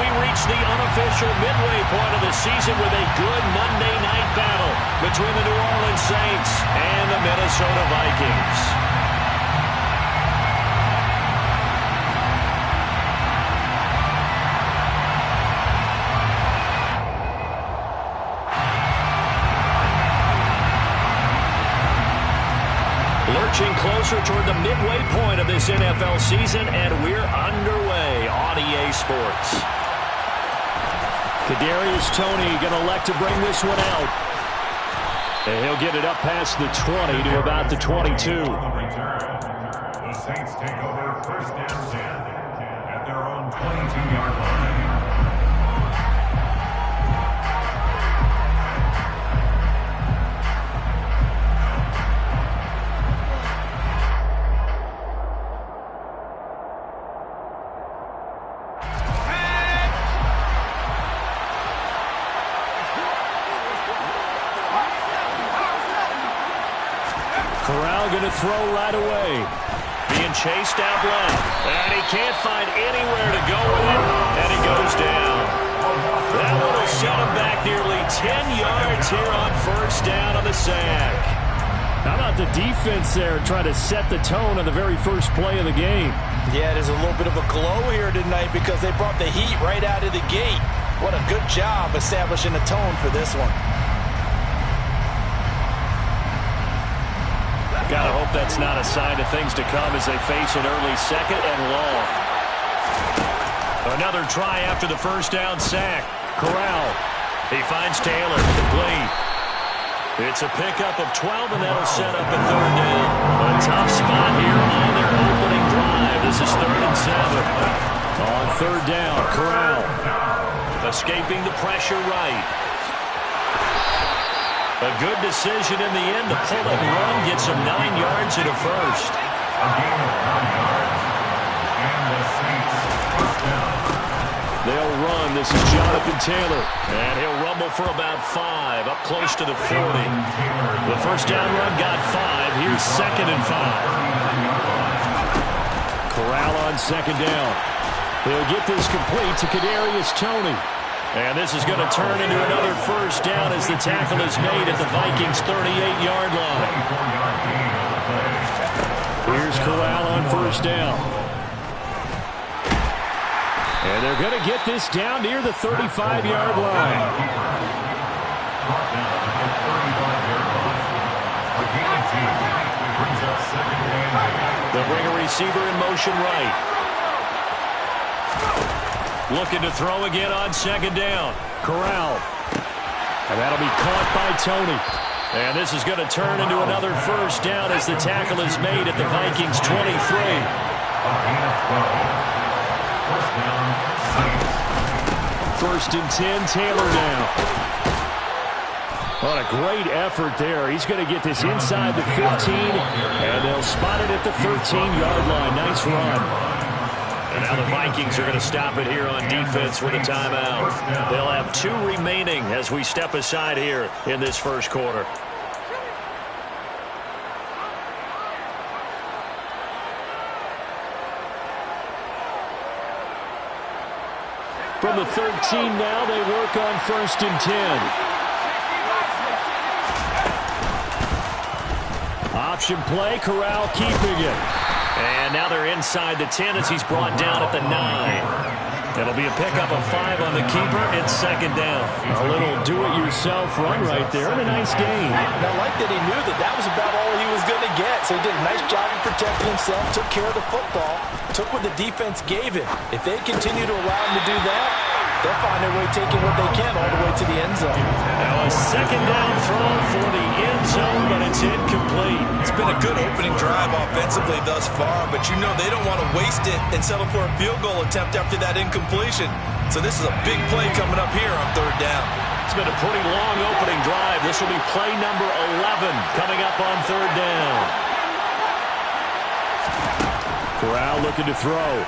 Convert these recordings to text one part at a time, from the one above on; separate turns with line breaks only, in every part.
we reach the unofficial midway point of the season with a good Monday night battle between the New Orleans Saints and the Minnesota Vikings. Lurching closer toward the midway point of this NFL season, and we're underway on EA Sports.
Kadarius Toney going to elect to bring this one out. And he'll get it up past the 20 to about the 22.
The Saints take over first down 10 at their own 22-yard line.
Going to throw right away.
Being chased out left. And he can't find anywhere to go with it. And he goes down. That one will set him back nearly 10 yards here on first down on the sack.
How about the defense there trying to set the tone on the very first play of the game?
Yeah, there's a little bit of a glow here tonight because they brought the heat right out of the gate. What a good job establishing a tone for this one.
Gotta hope that's not a sign of things to come as they face an early second and long.
Another try after the first down sack. Corral. He finds Taylor. Complete. It's a pickup of 12, and that'll set up a third down. A tough spot here on their opening drive. This is 3rd and 7.
On third down, Corral.
Escaping the pressure right. A good decision in the end to pull it and run, gets him 9 yards and a first.
A gain of 9 yards. And the Saints first down.
They'll run. This is Jonathan Taylor.
And he'll rumble for about 5, up close to the 40. The first down run got 5. Here's 2nd and 5.
Corral on second down. He'll get this complete to Kadarius Toney.
And this is going to turn into another first down as the tackle is made at the Vikings' 38-yard line.
Here's Corral on first down. And they're going to get this down near the 35-yard line.
They'll bring a receiver in motion right. Looking to throw again on second down.
Corral. And that'll be caught by Toney.
And this is going to turn into another first down as the tackle is made at the Vikings' 23.
First and 10, Taylor now. What a great effort there. He's going to get this inside the 15, and they'll spot it at the 13-yard line. Nice run.
And now the Vikings are going to stop it here on defense with a timeout. They'll have 2 remaining as we step aside here in this first quarter.
From the 13 now, they work on first and 10. Option play, Corral keeping it.
And now they're inside the 10 as he's brought down at the 9. It'll be a pickup of 5 on the keeper. It's second down.
A little do-it-yourself run right there and a nice gain.
And I like that he knew that that was about all he was going to get. So he did a nice job of protecting himself, took care of the football, took what the defense gave him. If they continue to allow him to do that, they'll find their way taking what they can all the way to the end zone.
Now a second down throw for the end zone, but it's incomplete.
It's been a good opening drive offensively thus far, but you know they don't want to waste it and settle for a field goal attempt after that incompletion. So this is a big play coming up here on third down.
It's been a pretty long opening drive. This will be play number 11 coming up on third down.
Corral looking to throw.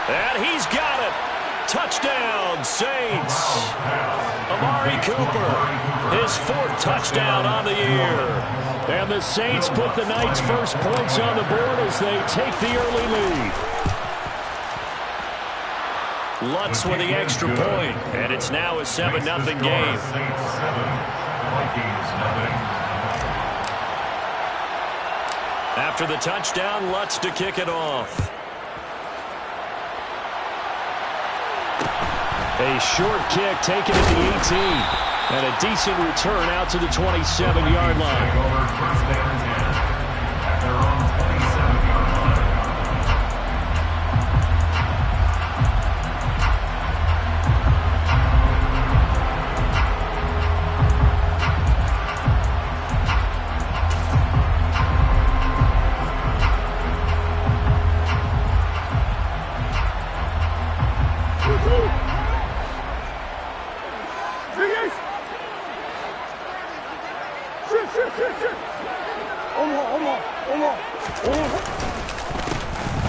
And he's got it. Touchdown, Saints. Amari Cooper, his 4th touchdown on the year.
And the Saints put the night's first points on the board as they take the early lead.
Lutz with the extra point, and it's now a 7-0 game.
Saints 7, Vikings nothing.
After the touchdown, Lutz to kick it off.
A short kick taken at the 18. And a decent return out to the 27-yard line.
Take over first down 10 at their own 27-yard line.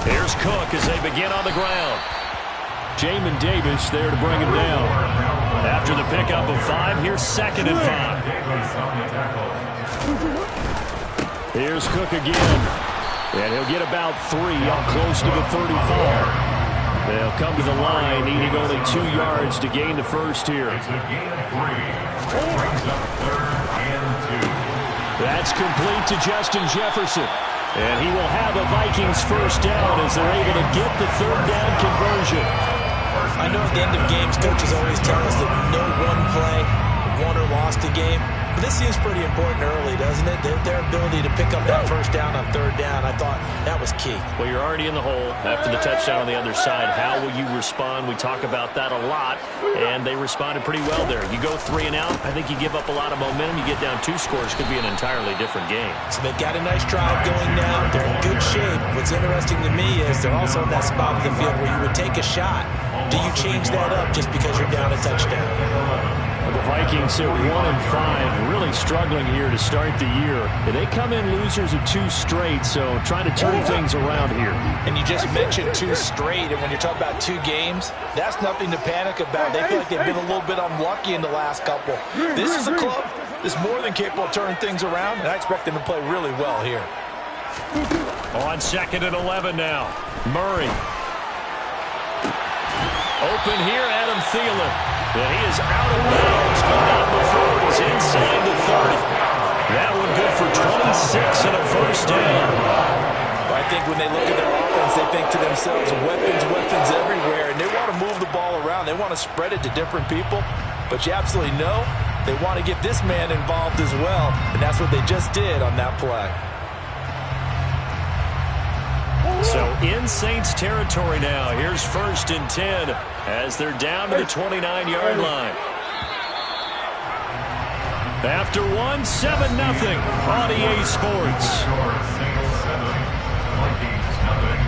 Here's Cook as they begin on the ground.
Jamin Davis there to bring him down.
After the pickup of 5, here's 2nd and 5.
Davis on the tackle.
Here's Cook again. And he'll get about 3 up close to the 35. They'll come to the line, needing only 2 yards to gain the first here.
It's a gain of 3. That brings up 3rd and 2.
That's complete to Justin Jefferson. And he will have a Vikings first down as they're able to get the 3rd down conversion.
I know at the end of games, coaches always tell us that no one play won or lost a game. But this seems pretty important early, doesn't it? Their ability to pick up that first down on 3rd down, I thought that was key.
Well, you're already in the hole after the touchdown on the other side. How will you respond? We talk about that a lot, and they responded pretty well there. You go 3 and out, I think you give up a lot of momentum. You get down 2 scores, could be an entirely different game.
So they've got a nice drive going now. They're in good shape. What's interesting to me is they're also in that spot of the field where you would take a shot. Do you change that up just because you're down a touchdown?
The Vikings at 1-5, really struggling here to start the year. They come in losers of 2 straight, so trying to turn things around here.
And you just mentioned 2 straight, and when you're talking about 2 games, that's nothing to panic about. They feel like they've been a little bit unlucky in the last couple. This is a club that's more than capable of turning things around, and I expect them to play really well here.
On 2nd and 11 now. Murray. Open here, Adam Thielen. And he is out of bounds, but not before he's inside the 30. That one good for 26 and a first down.
I think when they look at their offense, they think to themselves, weapons everywhere, and they want to move the ball around. They want to spread it to different people, but you absolutely know they want to get this man involved as well, and that's what they just did on that play.
So in Saints territory now. Here's 1st and 10 as they're down to the 29-yard line. After 1, 7-0 on EA Sports.
Saints 7, Vikings nothing.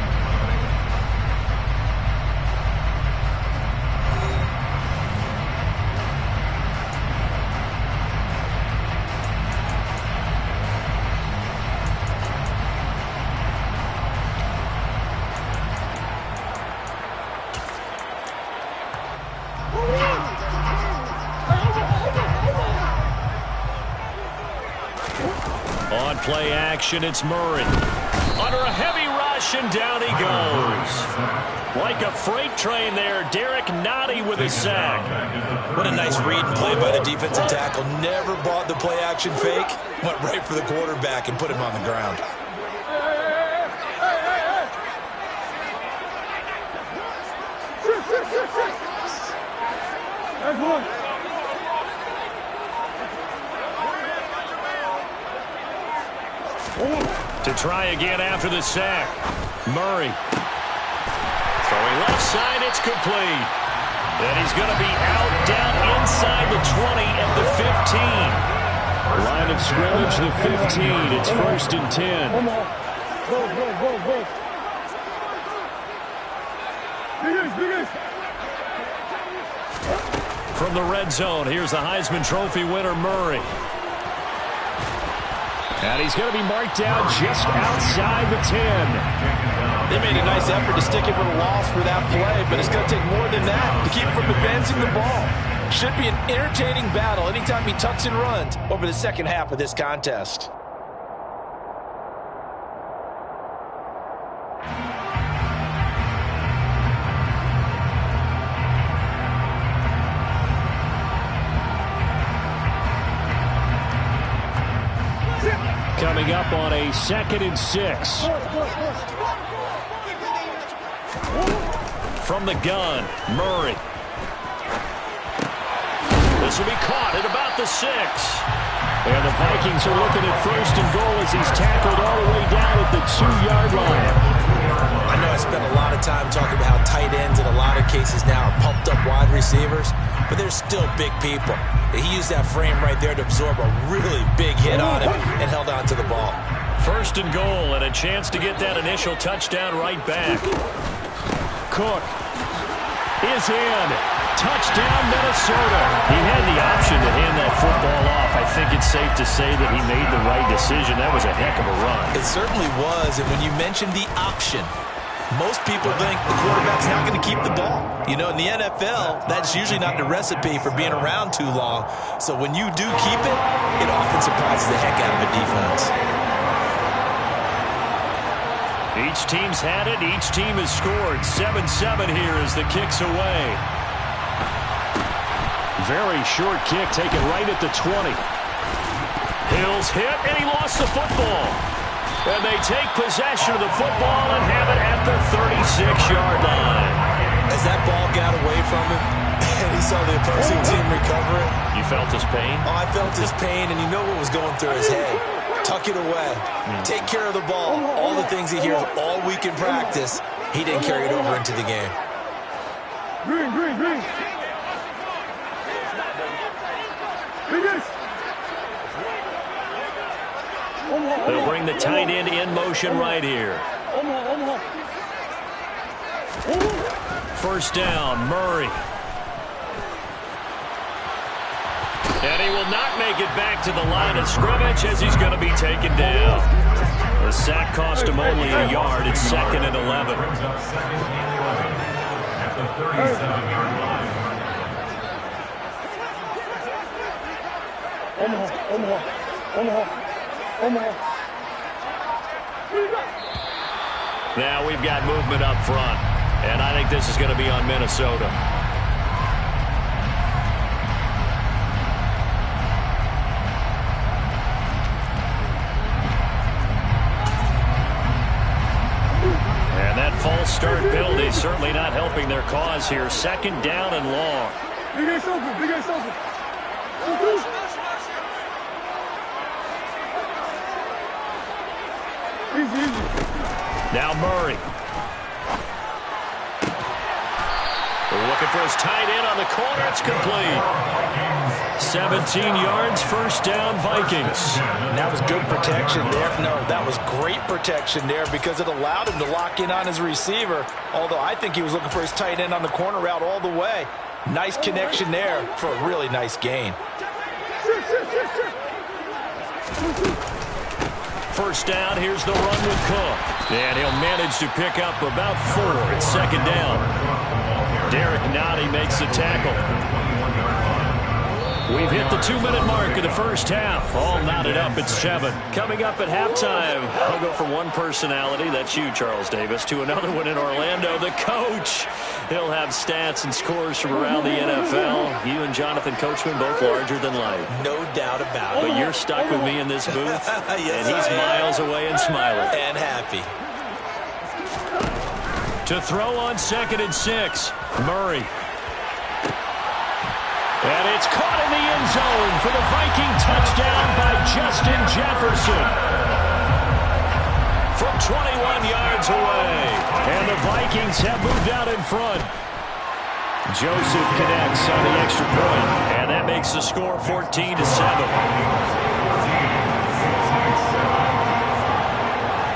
On play action, it's Murray. Under a heavy rush, and down he goes. Like a freight train there, Derek Nottie with a sack.
What a nice read and play by the defensive tackle. Never bought the play action fake. Went right for the quarterback and put him on the ground.
To try again after the sack. Murray. Throwing left side, it's complete. And he's going to be out down inside the 20 at the 15.
Line of scrimmage, the 15. It's 1st and 10.
From the red zone, here's the Heisman Trophy winner, Murray.
And he's going to be marked down just outside the 10.
They made a nice effort to stick it with a loss for that play, but it's going to take more than that to keep him from advancing the ball. Should be an entertaining battle anytime he tucks and runs over the second half of this contest.
coming up on a 2nd and 6. From the gun, Murray. This will be caught at about the 6. And the Vikings are looking at 1st and goal as he's tackled all the way down at the 2-yard line.
I know I spent a lot of time talking about how tight ends in a lot of cases now are pumped up wide receivers, but they're still big people. He used that frame right there to absorb a really big hit on him and held on to the ball.
1st and goal and a chance to get that initial touchdown right back. Cook is in. Touchdown, Minnesota. He had the option to hand that football off. I think it's safe to say that he made the right decision. That was a heck of a run.
It certainly was, and when you mentioned the option, most people think the quarterback's not going to keep the ball. You know, in the NFL, that's usually not the recipe for being around too long. So when you do keep it, it often surprises the heck out of a defense.
Each team's had it. Each team has scored. 7-7 here as the kick's away.
Very short kick taken right at the 20.
Hill's hit, and he lost the football. And they take possession of the football and have it at the 36-yard line.
As that ball got away from him, and he saw the opposing team recover it.
You felt his pain?
Oh, I felt his pain, and you know what was going through his head. Tuck it away. Take care of the ball. All the things he hears all week in practice, he didn't carry it over into the game.
Green.
They'll bring the tight end in motion right here. 1st down, Murray. And he will not make it back to the line of scrimmage as he's going to be taken down. The sack cost him only a yard. It's 2nd and 11.
At the 37-yard line.
Now we've got movement up front, and I think this is going to be on Minnesota. And that false start penalty certainly not helping their cause here. 2nd down and long. Now Murray. They're looking for his tight end on the corner. It's complete. 17 yards, 1st down, Vikings.
That was good protection there. No, that was great protection there because it allowed him to lock in on his receiver. Although I think he was looking for his tight end on the corner route all the way. Nice connection there for a really nice gain.
1st down, here's the run with Cook. And he'll manage to pick up about 4. It's 2nd down. Derek Nottie makes the tackle. We've hit the 2-minute mark of the 1st half. All knotted up at 7. Coming up at halftime, I'll go from one personality, that's you, Charles Davis, to another one in Orlando, the coach. He'll have stats and scores from around the NFL. You and Jonathan Coachman both larger than life.
No doubt about it.
But you're stuck with me in this booth,
yes,
and he's miles away and smiling.
And happy.
To throw on 2nd and 6, Murray. And it's caught in the end zone for the Viking touchdown by Justin Jefferson. From 21 yards away. And the Vikings have moved out in front. Joseph connects on the extra point, and that makes the score 14-7.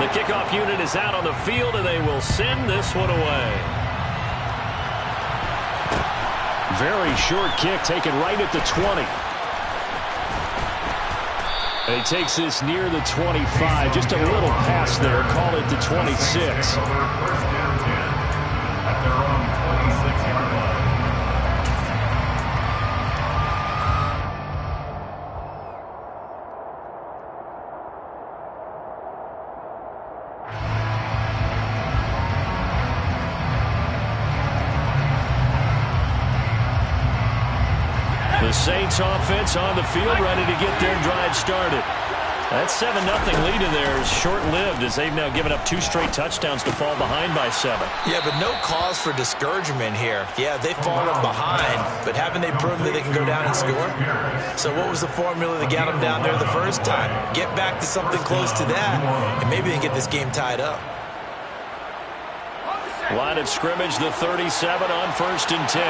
The kickoff unit is out on the field, and they will send this one away.
Very short kick taken right at the 20. And he takes this near the 25. Just a little pass there. Call it the 26.
At their own 26-yard line.
The Saints offense on the field, ready to get their drive started.
That 7-0 lead in there is short-lived as they've now given up 2 straight touchdowns to fall behind by 7.
Yeah, but no cause for discouragement here. Yeah, they've fallen behind, but haven't they proven that they can go down and score? So what was the formula that got them down there the first time? Get back to something close to that, and maybe they can get this game tied up.
Line of scrimmage, the 37 on 1st and 10.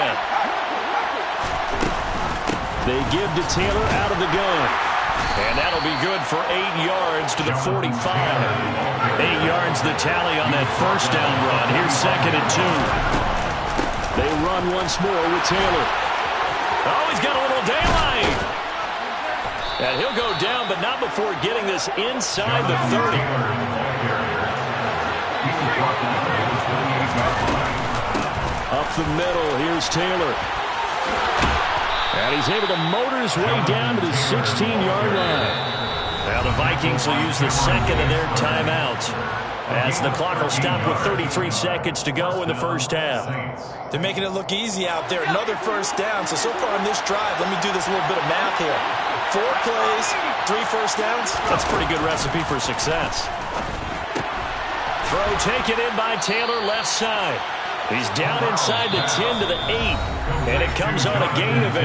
They give to Taylor out of the gun. And that'll be good for 8 yards to the 45. 8 yards the tally on that first down run. Here's 2nd and 2. They run once more with Taylor. Oh, he's got a little daylight. And he'll go down, but not before getting this inside the 30. Up the middle, here's Taylor. And he's able to motor his way down to the 16-yard line. Now the Vikings will use the second of their timeouts as the clock will stop with 33 seconds to go in the first half.
They're making it look easy out there. Another first down. So far in this drive, let me do this little bit of math here. 4 plays, 3 first downs.
That's a pretty good recipe for success. Throw taken in by Taylor, left side. He's down inside the 10 to the 8, and it comes on a gain of 8.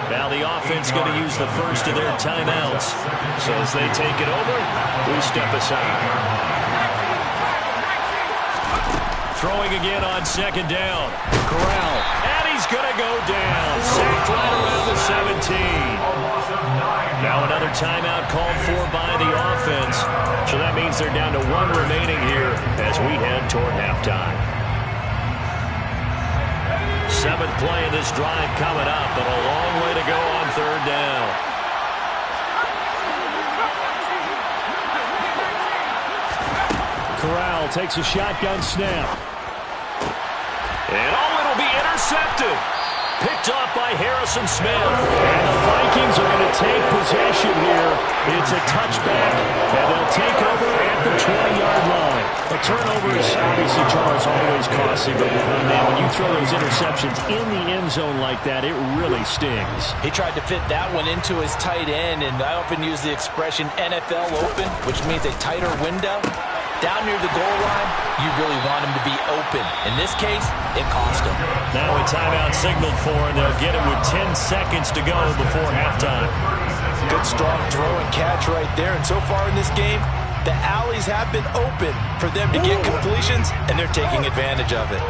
Now the offense going to use the first of their timeouts. So as they take it over, we step aside. Throwing again on 2nd down. Corral, and he's going to go down. Sacked right around the 17. Now another timeout called for by the offense. So that means they're down to 1 remaining here as we head toward halftime. 7th play of this drive coming up, but a long way to go on 3rd down. Corral takes a shotgun snap. And it'll be intercepted. Picked off by Harrison Smith. And the Vikings are going to take possession here. It's a touchback, and they'll take over at the 20-yard line. A turnover is obviously, Charles, always costly, but man, when you throw those interceptions in the end zone like that, it really stings.
He tried to fit that one into his tight end, and I often use the expression NFL open, which means a tighter window. Down near the goal line, you really want him to be open. In this case, it cost him.
Now a timeout signaled for, and they'll get it with 10 seconds to go before halftime.
Good strong throw and catch right there. And so far in this game, the alleys have been open for them to get completions, and they're taking advantage of it.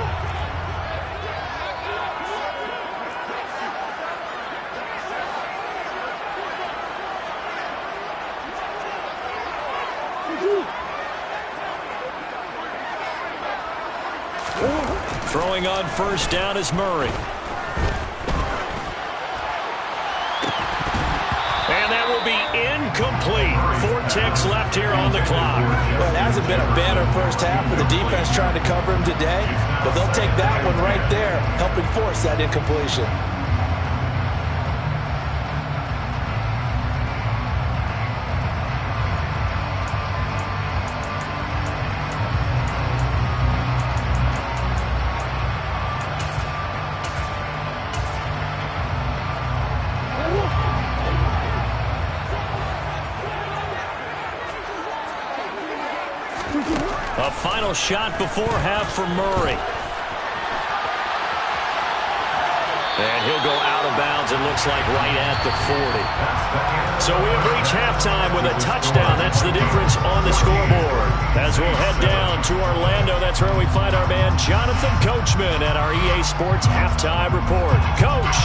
Throwing on 1st down is Murray. And that will be incomplete. 4 ticks left here on the clock.
Well, it hasn't been a banner first half for the defense trying to cover him today, but they'll take that one right there, helping force that incompletion.
A final shot before half for Murray. And he'll go out of bounds, it looks like right at the 40. So we have reached halftime with a touchdown. That's the difference on the scoreboard. As we'll head down to Orlando, that's where we find our man Jonathan Coachman at our EA Sports Halftime Report. Coach.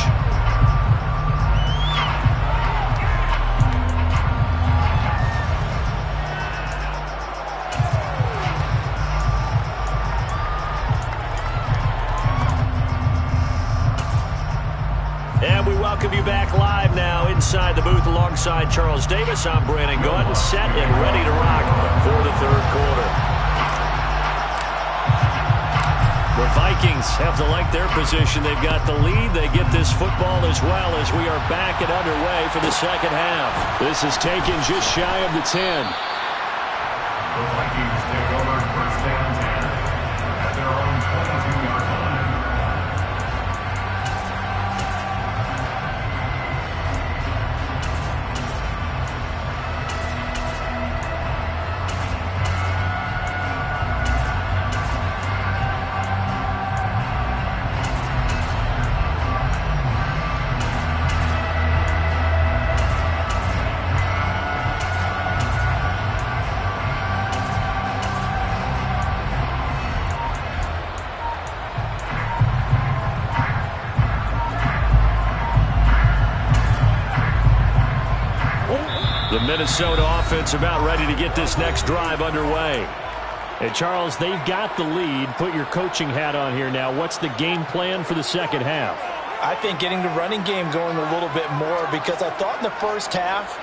And we welcome you back live now inside the booth alongside Charles Davis. I'm Brandon Gaudin, set and ready to rock for the 3rd quarter. The Vikings have to like their position. They've got the lead. They get this football as well as we are back and underway for the 2nd half. This is taken just shy of the 10.
The Vikings take over 1st and 10 at their own 22-yard line.
The Minnesota offense about ready to get this next drive underway.
And Charles, they've got the lead. Put your coaching hat on here now. What's the game plan for the second half?
I think getting the running game going a little bit more, because I thought in the first half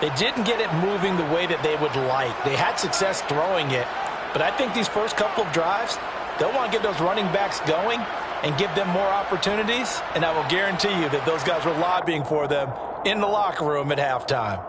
they didn't get it moving the way that they would like. They had success throwing it, but I think these first couple of drives, they'll want to get those running backs going and give them more opportunities, and I will guarantee you that those guys were lobbying for them in the locker room at halftime.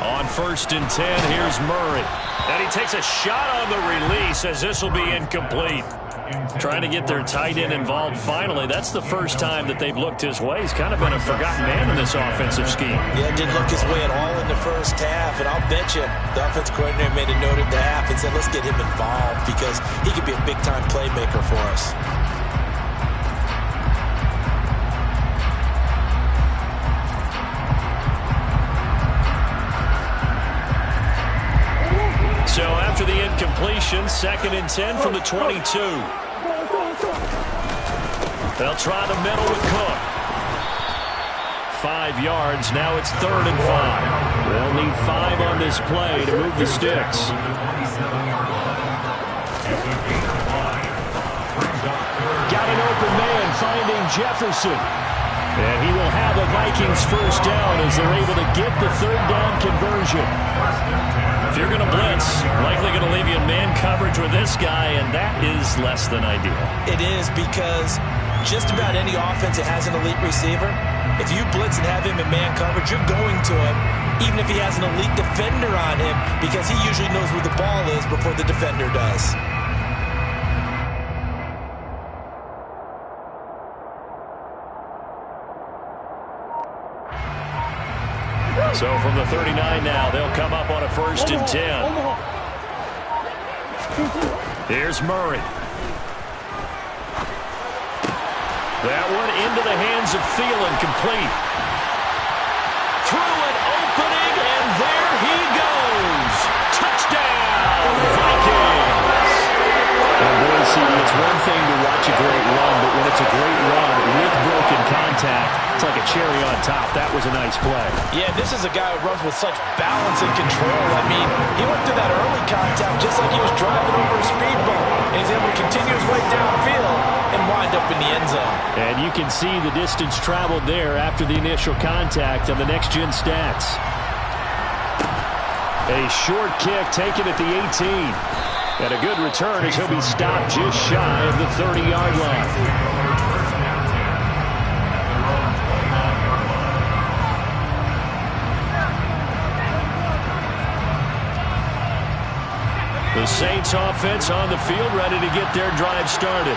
On 1st and 10, here's Murray. And he takes a shot on the release as this will be incomplete. Trying to get their tight end involved finally. That's the first time that they've looked his way. He's kind of been a forgotten man in this offensive scheme.
Yeah, didn't look his way at all in the first half, and I'll bet you the offensive coordinator made a note at the half and said, let's get him involved because he could be a big-time playmaker for us.
So after the incompletion, 2nd and 10 from the 22. They'll try the middle with Cook. 5 yards. Now it's 3rd and 5. They'll need 5 on this play to move the sticks. Got an open man finding Jefferson. And he will have a Vikings first down as they're able to get the 3rd down conversion. If you're going to blitz, likely going to leave you in man coverage with this guy, and that is less than ideal.
It is, because just about any offense that has an elite receiver, if you blitz and have him in man coverage, you're going to him, even if he has an elite defender on him, because he usually knows where the ball is before the defender does.
So from the 39 now, they'll come up on a 1st and 10. Here's Murray. That one into the hands of Thielen, complete. Through an opening, and there he goes. Touchdown, Vikings. And boy, CD, it's one thing to watch a great run, but when it's a great run with broken contact, it's like a cherry on top. That was a nice play.
Yeah, this is a guy who runs with such balance and control. I mean, he went through that early contact just like he was driving over a speed bump. And he's able to continue his way downfield and wind up in the end zone.
And you can see the distance traveled there after the initial contact on the next-gen stats. A short kick taken at the 18. And a good return as he'll be stopped just shy of the 30-yard line. The Saints offense on the field, ready to get their drive started.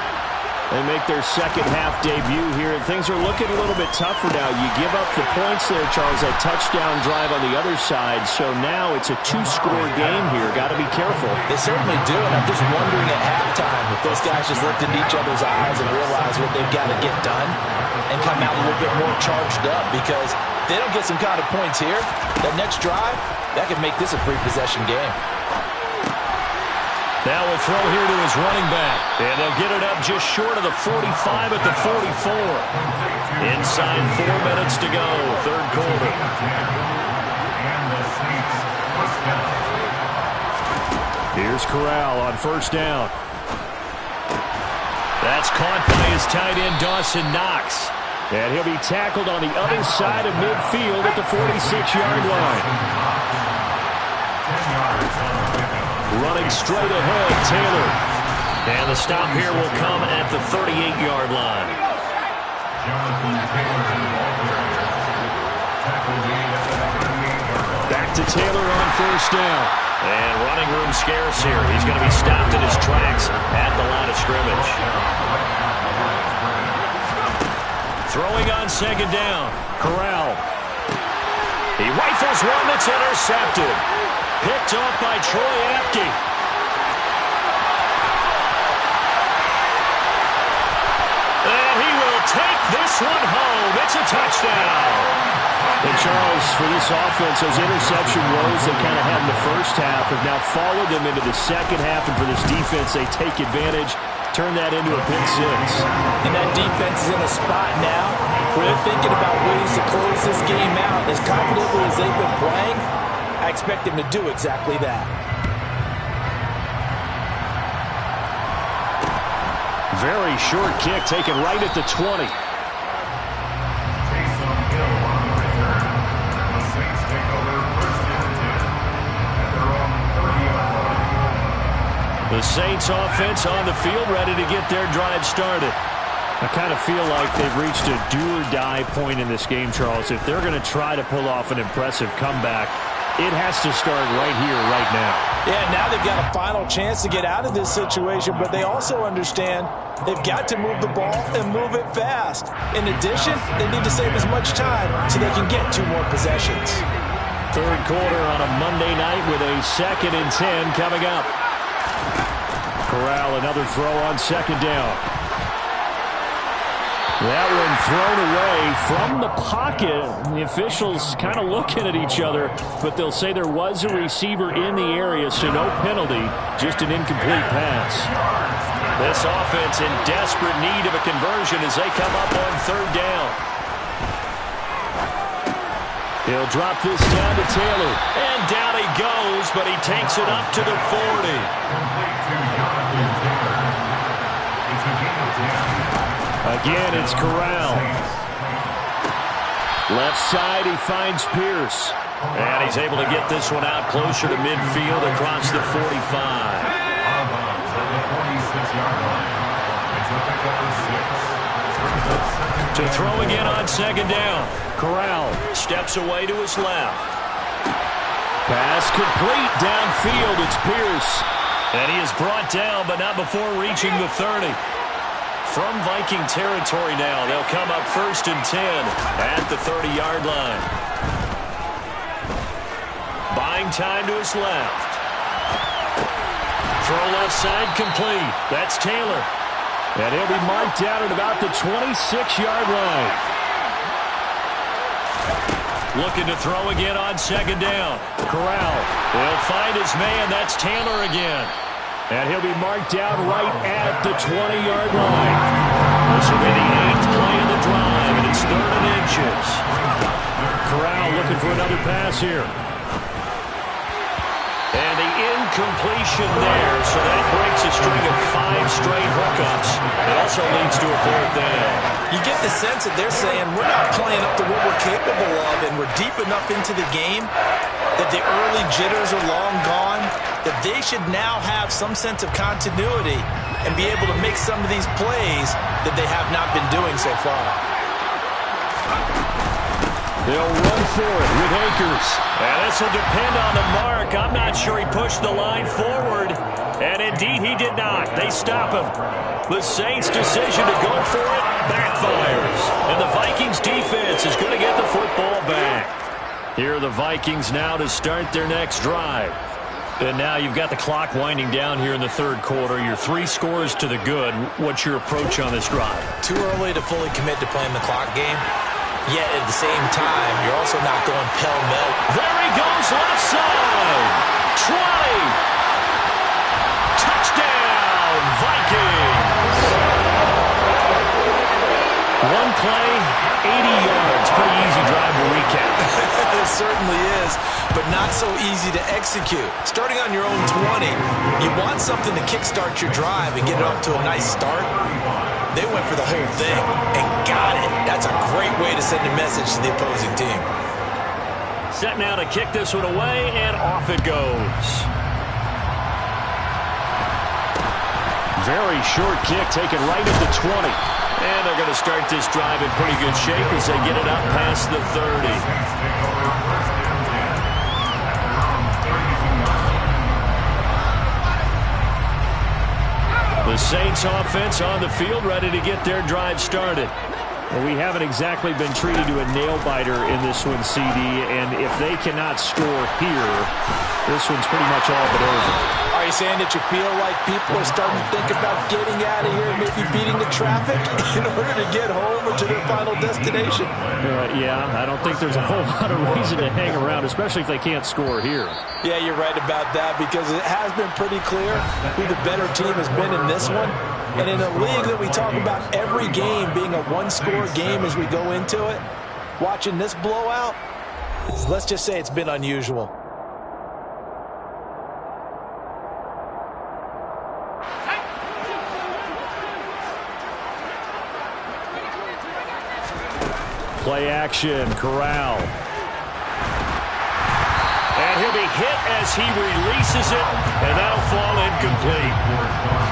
They make their second half debut here, and things are looking a little bit tougher now. You give up the points there, Charles, that touchdown drive on the other side. So now it's a 2-score game here. Got to be careful.
They certainly do, and I'm just wondering at halftime if those guys just looked into each other's eyes and realize what they've got to get done and come out a little bit more charged up, because if they don't get some kind of points here, that next drive, that could make this a 3-possession game.
Now we'll throw here to his running back. And they'll get it up just short of the 45 at the 44. Inside 4 minutes to go, 3rd quarter. Here's Corral on 1st down. That's caught by his tight end, Dawson Knox. And he'll be tackled on the other side of midfield at the 46-yard line. Running straight ahead, Taylor. And the stop here will come at the 38-yard line. Back to Taylor on 1st down. And running room scarce here. He's going to be stopped in his tracks at the line of scrimmage. Throwing on 2nd down, Corral. He rifles one that's intercepted. Picked up by Troy Apke. And he will take this one home. It's a touchdown.
And Charles, for this offense, those interception woes they kind of had in the first half have now followed them into the second half. And for this defense, they take advantage, turn that into a pick six.
And that defense is in a spot now where they're thinking about ways to close this game out. As confidently as they've been playing, I expect them to do exactly that.
Very short kick taken right at the 20.
The Saints offense on the field ready to get their drive started.
I kind of feel like they've reached a do-or-die point in this game, Charles. If they're going to try to pull off an impressive comeback, it has to start right here, right now.
Yeah, now they've got a final chance to get out of this situation, but they also understand they've got to move the ball and move it fast. In addition, they need to save as much time so they can get 2 more possessions.
Third quarter on a Monday night with a 2nd and 10 coming up. Corral, another throw on 2nd down. That one thrown away from the pocket. The officials kind of looking at each other, but they'll say there was a receiver in the area, so no penalty, just an incomplete pass.
This offense in desperate need of a conversion as they come up on 3rd down.
He'll drop this down to Taylor.
And down he goes, but he takes it up to the 40.
Again, it's Corral. Left side, he finds Pierce.
And he's able to get this one out closer to midfield across the 45. To throw again on 2nd down.
Corral
Steps away to his left.
pass complete downfield. It's Pierce.
And he is brought down, but not before reaching the 30. From Viking territory now, they'll come up 1st and 10 at the 30-yard line. Buying time to his left. Throw left side complete. That's Taylor.
And he'll be marked down at about the 26-yard line.
Looking to throw again on 2nd down.
Corral.
He'll find his man. That's Taylor again.
And he'll be marked down right at the 20-yard line.
This will be the 8th play of the drive, and it's 3rd and inches.
Corral looking for another pass here.
And the incompletion there, so that breaks a string of 5 straight hookups. It also leads to a 4th down.
You get the sense that they're saying we're not playing up to what we're capable of, and we're deep enough into the game that the early jitters are long gone, that they should now have some sense of continuity and be able to make some of these plays that they have not been doing so far.
They'll run for it with Akers.
And this will depend on the mark. I'm not sure he pushed the line forward. And indeed, he did not. They stop him. The Saints' decision to go for it backfires. And the Vikings defense is going to get the football back. Here are the Vikings now to start their next drive. And now you've got the clock winding down here in the 3rd quarter. You're 3 scores to the good. What's your approach on this drive?
Too early to fully commit to playing the clock game. Yet at the same time, you're also not going pell-mell.
There he goes, left side. 20. Touchdown, Vikings.
One play, 80 yards. Pretty easy drive to recap.
It certainly is, but not so easy to execute. Starting on your own 20, you want something to kickstart your drive and get it off to a nice start. They went for the whole thing and got it. That's a great way to send a message to the opposing team.
Set now to kick this one away, and off it goes.
Very short kick taken right at the 20.
And they're going to start this drive in pretty good shape as they get it up past the 30. The Saints offense on the field ready to get their drive started.
Well, we haven't exactly been treated to a nail-biter in this one, CD, and if they cannot score here, this one's pretty much all but over.
Are you saying that you feel like people are starting to think about getting out of here, maybe beating the traffic in order to get home or to their final destination.
Yeah, I don't think there's a whole lot of reason to hang around, especially if they can't score here.
Yeah, you're right about that, because it has been pretty clear who the better team has been in this one. And in a league that we talk about every game being a one-score game as we go into it, watching this blowout, let's just say it's been unusual.
Play action, Corral.
And he'll be hit as he releases it, and that'll fall incomplete.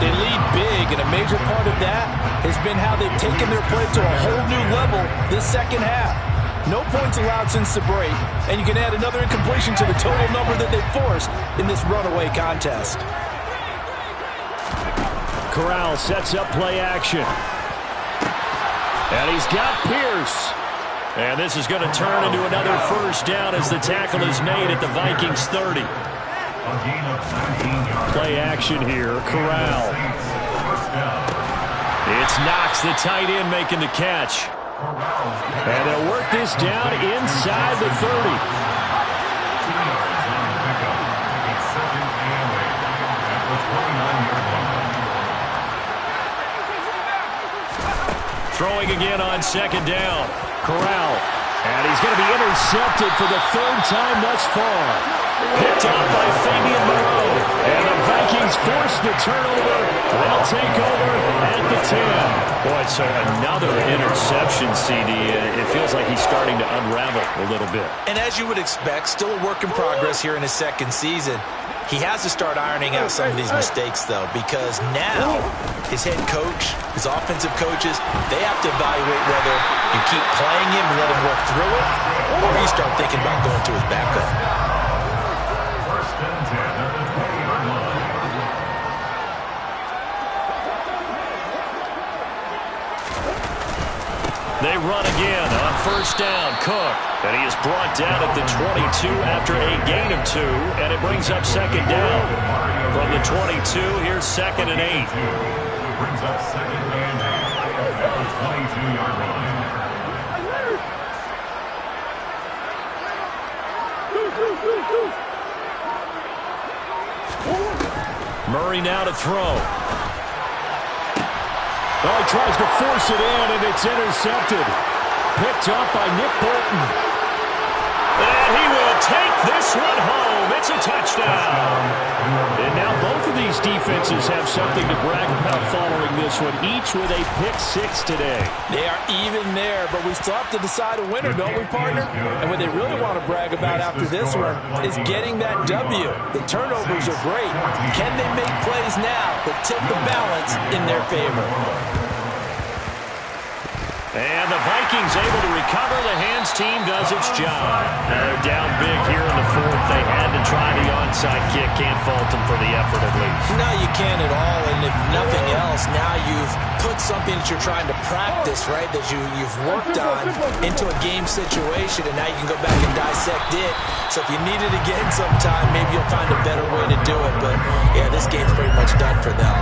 They lead big, and a major part of that has been how they've taken their play to a whole new level this second half. No points allowed since the break, and you can add another incompletion to the total number that they've forced in this runaway contest.
Corral sets up play action. And he's got Pierce.
And this is going to turn into another first down as the tackle is made at the Vikings 30.
Play action here, Corral.
It's Knox, the tight end, making the catch.
And they'll work this down inside the 30.
Throwing again on second down.
Corral. And he's going to be intercepted for the third time thus far.
Picked off by Fabian Moreau.
And the Vikings force the turnover. They'll take over at the 10.
Boy, so another interception, CD. It feels like he's starting to unravel a little bit.
And as you would expect, still a work in progress here in his second season. He has to start ironing out some of these mistakes, though, because now his head coach, his offensive coaches, they have to evaluate whether you keep playing him and let him work through it, or you start thinking about going to his backup.
First and 10 at the 20-yard line.
They run again on first down. Cook. And he is brought down at the 22 after a gain of 2. And it brings up second down. From the 22, here's second and 8.
Brings up second and 8 at the 22-yard line.
Murray now to throw.
Well, he tries to force it in, and it's intercepted. Picked up by Nick Bolton.
And he will take this one home. It's a touchdown.
And now both of these defenses have something to brag about following this one, each with a pick 6 today.
They are even there, but we still have to decide a winner, don't we, partner? And what they really want to brag about after this one is getting that W. The turnovers are great. Can they make plays now that tip the balance in their favor?
And the Vikings able to recover. The hands team does its job. They're down big here in the fourth. They had to try the onside kick. Can't fault them for the effort at least.
No, you can't at all. And if nothing else, now you've put something that you're trying to practice, right, that you've worked on into a game situation, and now you can go back and dissect it. So if you need it again sometime, maybe you'll find a better way to do it. But, yeah, this game's pretty much done for them.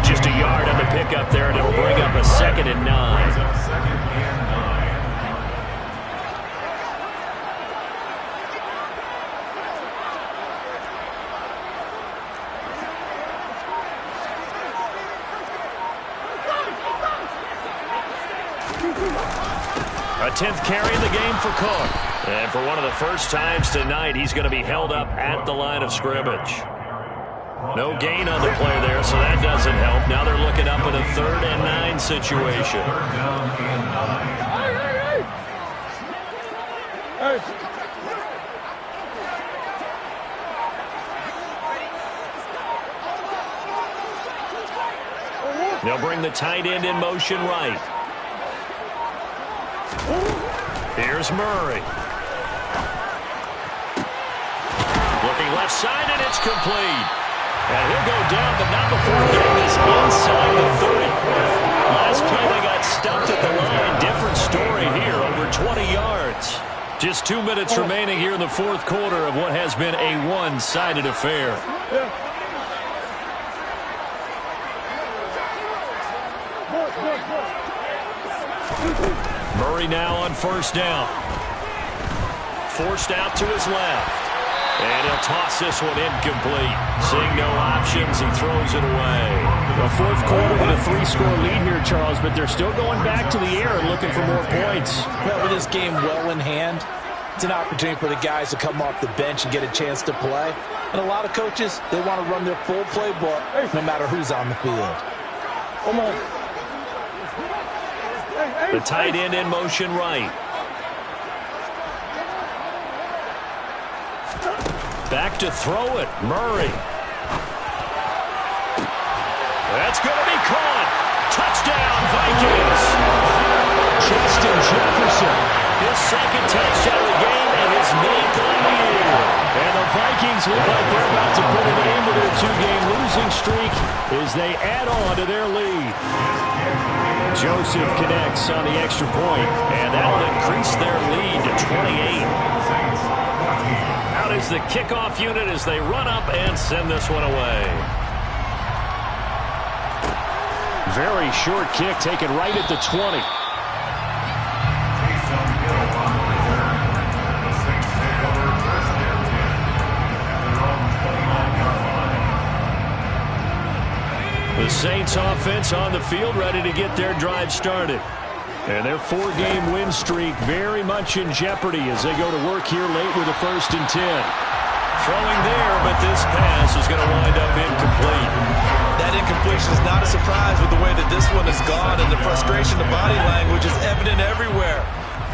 Just a yard on the pickup there, and it'll bring up a second and 9. A 10th carry in the game for Cook. And for one of the first times tonight, he's going to be held up at the line of scrimmage. No gain on the play there, so that doesn't help. Now they're looking up in a 3rd and 9 situation. They'll bring the tight end in motion right. Here's Murray. Looking left side, and it's complete. And he'll go down, but not before getting this inside the 30. Last play, they got stumped at the line. Different story here, over 20 yards. Just 2 minutes remaining here in the fourth quarter of what has been a one-sided affair.
Murray now on first down. Forced out to his left. And he'll toss this one incomplete. Seeing no options, he throws it away.
The fourth quarter with a 3-score lead here, Charles, but they're still going back to the air and looking for more points.
Well, with this game well in hand, it's an opportunity for the guys to come off the bench and get a chance to play. And a lot of coaches, they want to run their full playbook no matter who's on the field.
Come on.
The tight end in motion right. Back to throw it, Murray. That's going to be caught. Touchdown, Vikings. Justin Jefferson, his second touchdown of the game and his 9th on the year. And the Vikings look like they're about to put an end to their 2-game losing streak as they add on to their lead. Joseph connects on the extra point, and that'll increase their lead to 28. Out is the kickoff unit as they run up and send this one away.
Very short kick taken right at the 20.
The Saints offense on the field ready to get their drive started. And their 4-game win streak very much in jeopardy as they go to work here late with a 1st and 10. Throwing there, but this pass is going to wind up incomplete.
That incompletion is not a surprise with the way that this one has gone, and the frustration, the body language is evident everywhere.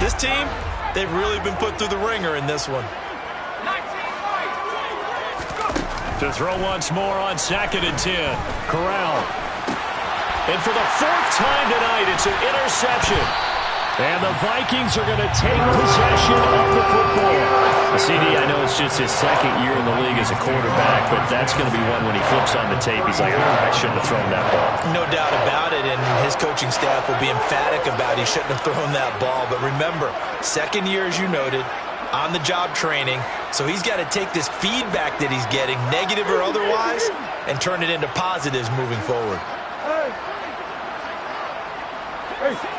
This team, they've really been put through the ringer in this one.
To throw once more on 2nd and 10. Corral. And for the 4th time tonight, it's an interception. And the Vikings are going to take possession of the football.
CD, I know it's just his 2nd year in the league as a quarterback, but that's going to be one when he flips on the tape. He's like, I shouldn't have thrown that ball.
No doubt about it, and his coaching staff will be emphatic about he shouldn't have thrown that ball. But remember, 2nd year, as you noted, on-the-job training, so he's got to take this feedback that he's getting, negative or otherwise, and turn it into positives moving forward.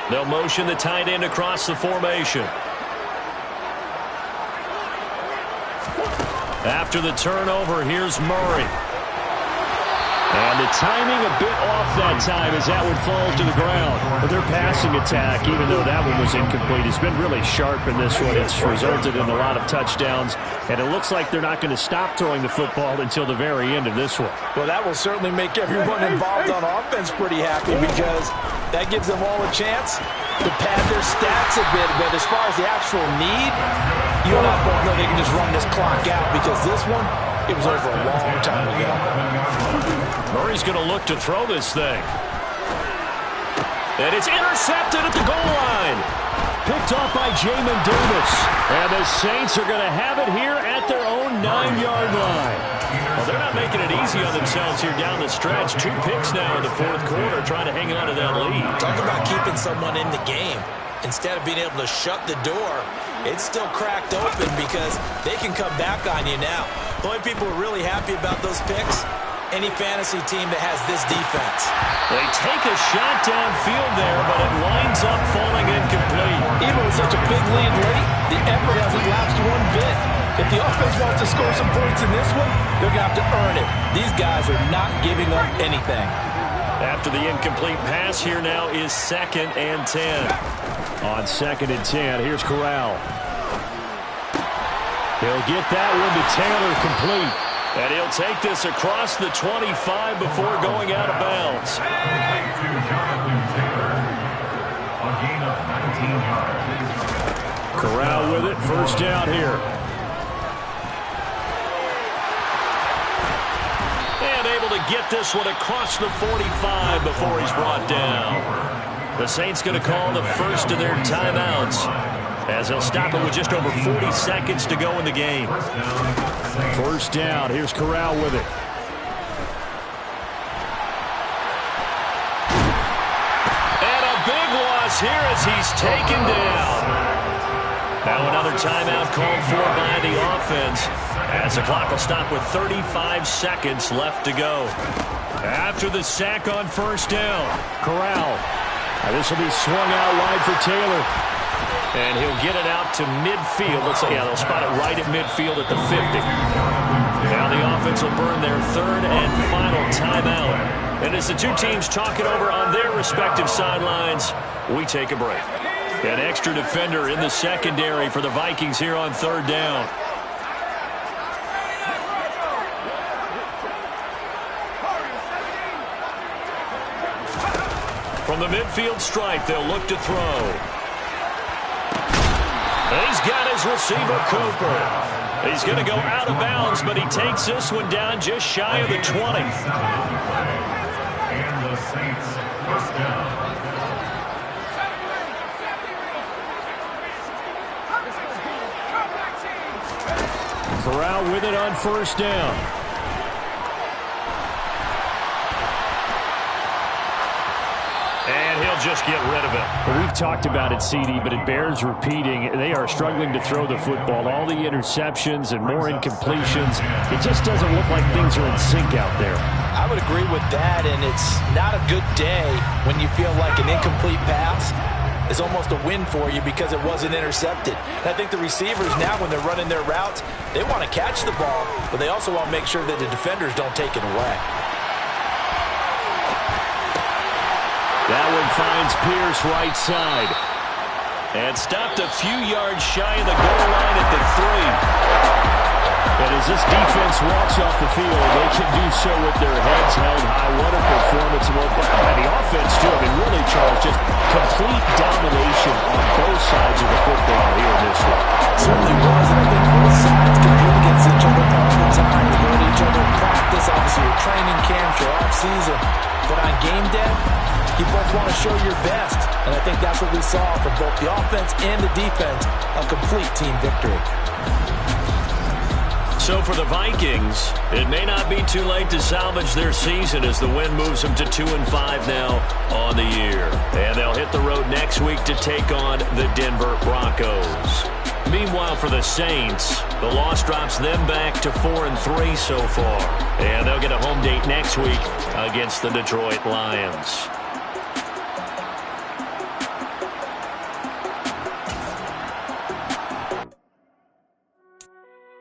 They'll motion the tight end across the formation. After the turnover, here's Murray.
And the timing a bit off that time as that one falls to the ground. But their passing attack, even though that one was incomplete, has been really sharp in this one. It's resulted in a lot of touchdowns, and it looks like they're not going to stop throwing the football until the very end of this one.
Well, that will certainly make everyone involved on offense pretty happy because that gives them all a chance to pad their stats a bit. But as far as the actual need, you and I both know they can just run this clock out because this one, it was over a long time ago.
Murray's going to look to throw this thing. And it's intercepted at the goal line. Picked off by Jamin Davis. And the Saints are going to have it here at their own 9-yard line. Well, they're not making it easy on themselves here down the stretch. 2 picks now in the 4th quarter, trying to hang on to that lead.
Talk about keeping someone in the game. Instead of being able to shut the door, it's still cracked open because they can come back on you now. The only people who are really happy about those picks, any fantasy team that has this defense.
They take a shot downfield there, but it winds up falling incomplete.
Even with such a big lead late, the effort hasn't lapsed one bit. If the offense wants to score some points in this one, they're going to have to earn it. These guys are not giving up anything.
After the incomplete pass, here now is 2nd and 10.
On 2nd and 10, here's Corral. He'll get that one to Taylor complete.
And he'll take this across the 25 before going out of bounds.
To Jonathan Taylor, a gain of 19 yards.
Corral with it, 1st down here.
And able to get this one across the 45 before he's brought down. The Saints going to call the first of their timeouts, as they'll stop it with just over 40 seconds to go in the game.
1st down. Here's Corral with it.
And a big loss here as he's taken down. Now another timeout called for by the offense, as the clock will stop with 35 seconds left to go. After the sack on 1st down, Corral This will be swung out wide for Taylor. And he'll get it out to midfield. They'll spot it right at midfield at the 50. Now the offense will burn their third and final timeout. And as the two teams talk it over on their respective sidelines, we take a break. An extra defender in the secondary for the Vikings here on third down. From the midfield stripe, they'll look to throw. He's got his receiver, Cooper. He's going to go out of bounds, but he takes this one down just shy of the 20.
And the Saints first down.
Corral with it on first down. And he'll just get rid of it. Well, we've talked about it, CD, but it bears repeating. They are struggling to throw the football. All the interceptions and more incompletions. It just doesn't look like things are in sync out there.
I would agree with that, and it's not a good day when you feel like an incomplete pass is almost a win for you because it wasn't intercepted. And I think the receivers now, when they're running their routes, they want to catch the ball, but they also want to make sure that the defenders don't take it away.
That one finds Pierce right side. And stopped a few yards shy of the goal line at the 3. And as this defense walks off the field, they can do so with their heads held high. What a performance by the offense, too. I mean, really, Charles, just complete domination on both sides of the football here in this one.
Certainly was, and I think both sides compete against each other all the time. They go to each other in practice, obviously your training camps, your off-season. But on game day, you both want to show your best. And I think that's what we saw from both the offense and the defense, a complete team victory.
So for the Vikings, it may not be too late to salvage their season as the win moves them to 2-5 now on the year. And they'll hit the road next week to take on the Denver Broncos. Meanwhile, for the Saints, the loss drops them back to 4-3 so far. And they'll get a home date next week against the Detroit Lions.